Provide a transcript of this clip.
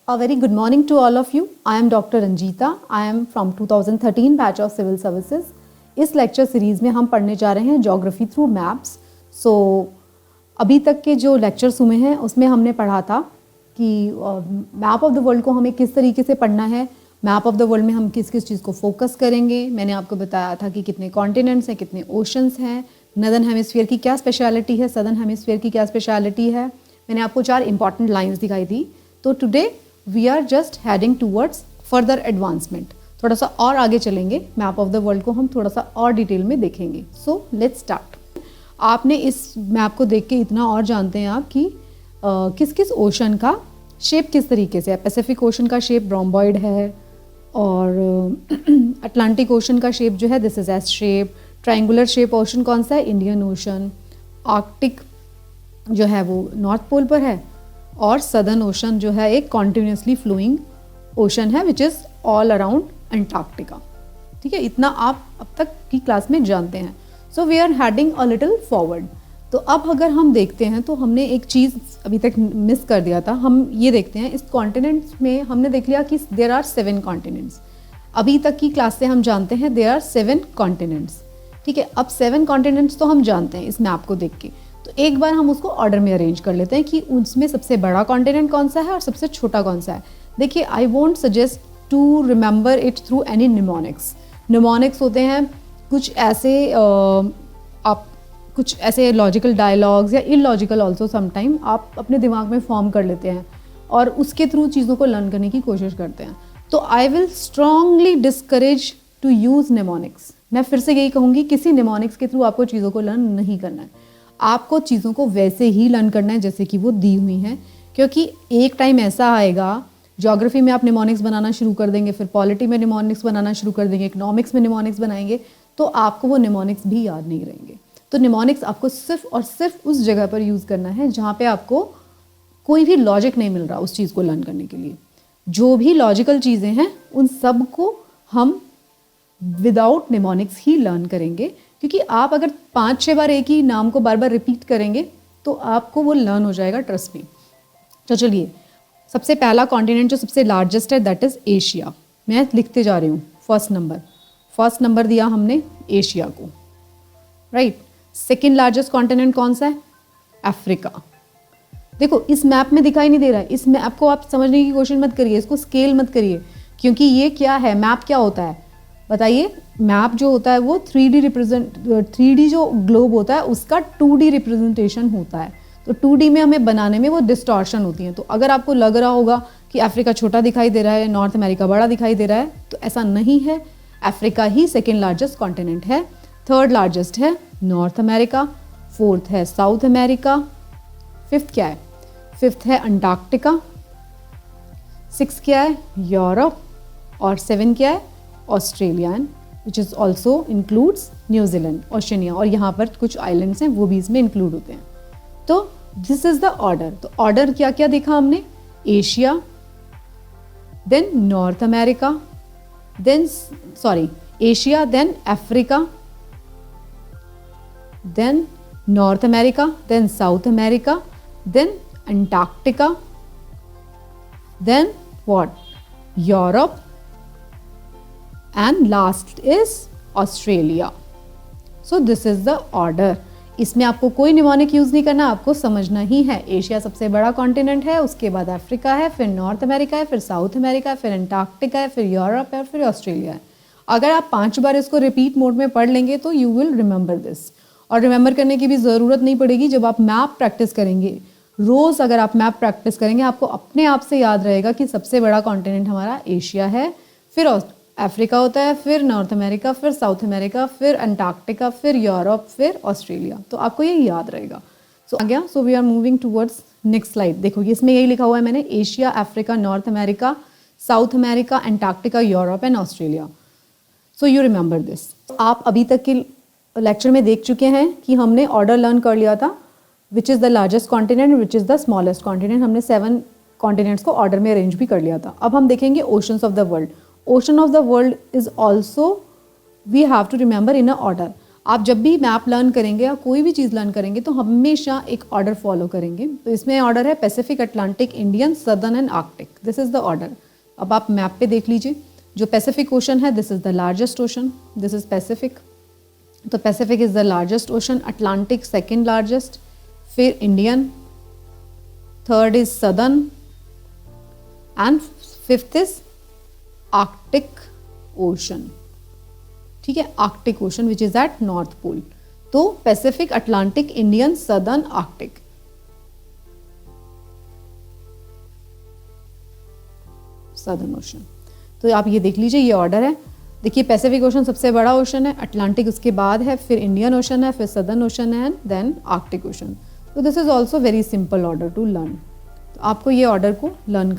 A very good morning to all of you. I am Dr. Ranjita. I am from 2013 batch of Civil Services. इस lecture series में हम पढ़ने जा रहे हैं ज्योग्राफी थ्रू मैप्स. अभी तक के जो लेक्चर्स हुए हैं उसमें हमने पढ़ा था कि मैप ऑफ द वर्ल्ड को हमें किस तरीके से पढ़ना है. मैप ऑफ द वर्ल्ड में हम किस किस चीज़ को फोकस करेंगे. मैंने आपको बताया था कि कितने कॉन्टिनेंट्स हैं, कितने ओशंस हैं, नदर्न हेमिस्फीयर की क्या स्पेशलिटी है, सदर्न हेमिस्फीयर की क्या स्पेशलिटी है. मैंने आपको 4 इंपॉर्टेंट लाइन्स दिखाई थी. तो today we are just heading towards further advancement. थोड़ा सा और आगे चलेंगे. मैप ऑफ द वर्ल्ड को हम थोड़ा सा और डिटेल में देखेंगे. So let's start. आपने इस मैप को देख के इतना और जानते हैं आप कि किस किस ओशन का शेप किस तरीके से है. पैसिफिक ओशन का शेप रोम्बॉइड है और अटलांटिक ओशन का शेप जो है this is S shape. Triangular shape ocean कौन सा है? Indian ocean. आर्कटिक जो है वो नॉर्थ पोल पर है और सदर्न ओशन जो है एक कॉन्टिन्यूसली फ्लोइंग ओशन है which is all around Antarctica. ठीक है, इतना आप अब तक की क्लास में जानते हैं. So we are heading a little forward. तो अब अगर हम देखते हैं तो हमने एक चीज़ अभी तक मिस कर दिया था. हम ये देखते हैं इस कॉन्टिनेंट्स में हमने देख लिया कि देयर आर 7 कॉन्टिनेंट्स. अभी तक की क्लास से हम जानते हैं देयर आर 7 कॉन्टिनेंट्स. ठीक है, अब 7 कॉन्टिनेंट्स तो हम जानते हैं इस मैप को देख के. तो एक बार हम उसको ऑर्डर में अरेंज कर लेते हैं कि उसमें सबसे बड़ा कॉन्टिनेंट कौन सा है और सबसे छोटा कौन सा है. देखिए, I won't suggest to remember it through any mnemonics. Mnemonics होते हैं कुछ ऐसे आप कुछ ऐसे लॉजिकल डायलॉग्स या इलॉजिकल ऑल्सो समटाइम आप अपने दिमाग में फॉर्म कर लेते हैं और उसके थ्रू चीज़ों को लर्न करने की कोशिश करते हैं. तो I will strongly discourage to use mnemonics. मैं फिर से यही कहूँगी, किसी निमोनिक्स के थ्रू आपको चीज़ों को लर्न नहीं करना है. आपको चीज़ों को वैसे ही लर्न करना है जैसे कि वो दी हुई हैं. क्योंकि एक टाइम ऐसा आएगा ज्योग्राफी में आप निमोनिक्स बनाना शुरू कर देंगे, फिर पॉलिटी में निमोनिक्स बनाना शुरू कर देंगे, इकोनॉमिक्स में निमोनिक्स बनाएंगे, तो आपको वो निमोनिक्स भी याद नहीं रहेंगे. तो निमोनिक्स आपको सिर्फ और सिर्फ उस जगह पर यूज़ करना है जहाँ पे आपको कोई भी लॉजिक नहीं मिल रहा उस चीज़ को लर्न करने के लिए. जो भी लॉजिकल चीज़ें हैं उन सब को हम विदाउट निमोनिक्स ही लर्न करेंगे. क्योंकि आप अगर 5-6 बार एक ही नाम को बार बार रिपीट करेंगे तो आपको वो लर्न हो जाएगा, ट्रस्ट मी. तो चलिए, सबसे पहला कॉन्टिनेंट जो सबसे लार्जेस्ट है दैट इज़ एशिया. मैं लिखते जा रही हूँ फर्स्ट नंबर दिया हमने एशिया को, राइट. सेकेंड लार्जेस्ट कॉन्टिनेंट कौन सा है? अफ्रीका. देखो, इस मैप में दिखाई नहीं दे रहा है. इस मैप को आप समझने की कोशिश मत करिए, इसको स्केल मत करिए. क्योंकि ये क्या है, मैप क्या होता है बताइए. मैप जो होता है वो 3D जो ग्लोब होता है उसका 2D रिप्रेजेंटेशन होता है. तो 2D में हमें बनाने में वो डिस्टॉर्शन होती है. तो अगर आपको लग रहा होगा कि अफ्रीका छोटा दिखाई दे रहा है, नॉर्थ अमेरिका बड़ा दिखाई दे रहा है, तो ऐसा नहीं है. अफ्रीका ही सेकेंड लार्जेस्ट कॉन्टिनेंट है. थर्ड लार्जेस्ट है नॉर्थ अमेरिका. फोर्थ है साउथ अमेरिका. फिफ्थ क्या है? फिफ्थ है अंटार्कटिका. 6 क्या है? यूरोप. और 7 क्या है? Australia, which is also includes New Zealand, Oceania. और यहाँ पर कुछ आइलैंड्स हैं वो भी इसमें इंक्लूड होते हैं. तो दिस इज़ द ऑर्डर. तो ऑर्डर क्या क्या देखा हमने? Asia, then North America, Asia, then Africa, then North America, then South America, then Antarctica, then what? Europe, and last is Australia. So this is the order. इसमें आपको कोई mnemonic use नहीं करना, आपको समझना ही है. एशिया सबसे बड़ा कॉन्टिनेंट है, उसके बाद अफ्रीका है, फिर नॉर्थ अमेरिका है, फिर साउथ अमेरिका है, फिर अंटार्कटिका है, फिर यूरोप है और फिर ऑस्ट्रेलिया है. अगर आप 5 बार इसको रिपीट मोड में पढ़ लेंगे तो यू विल रिमेंबर दिस. और रिमेंबर करने की भी ज़रूरत नहीं पड़ेगी. जब आप मैप प्रैक्टिस करेंगे, रोज़ अगर आप मैप प्रैक्टिस करेंगे, आपको अपने आप से याद रहेगा कि सबसे बड़ा कॉन्टिनेंट हमारा एशिया है, फिर अफ्रीका होता है, फिर नॉर्थ अमेरिका, फिर साउथ अमेरिका, फिर अंटार्कटिका, फिर यूरोप, फिर ऑस्ट्रेलिया. तो आपको ये याद रहेगा. सो आ गया. So we are moving towards next slide. देखो, इसमें यही लिखा हुआ है मैंने, Asia, Africa, North America, South America, Antarctica, Europe and Australia. So you remember this. आप अभी तक के लेक्चर में देख चुके हैं कि हमने ऑर्डर लर्न कर लिया था. Which is the largest continent, which is the smallest continent. हमने 7 कॉन्टिनेंट्स को ऑर्डर में अरेंज भी कर लिया था. अब हम देखेंगे oceans of the world. Ocean of the world is also we have to remember in a order. आप जब भी मैप लर्न करेंगे या कोई भी चीज़ लर्न करेंगे तो हमेशा एक ऑर्डर फॉलो करेंगे। तो इसमें ऑर्डर है Pacific, Atlantic, Indian, southern and Arctic. This is the order. अब आप मैप पे देख लीजिए, जो पैसिफिक ओशन है this is the largest ocean, this is Pacific. तो Pacific is the largest ocean, Atlantic second largest, फिर Indian, third is southern and fifth is Arctic ocean. ठीक है, Arctic ocean which is at North Pole. तो Pacific, Atlantic, Indian, southern, Arctic. Southern ocean. तो आप ये देख लीजिए, ये ऑर्डर है। देखिए पैसिफिक ओशन सबसे बड़ा ओशन है, अटलांटिक उसके बाद है, फिर इंडियन ओशन है, फिर सदर्न ओशन है एंड देन आर्कटिक ओशन। तो this is also very simple order to learn. तो आपको ये ऑर्डर को लर्न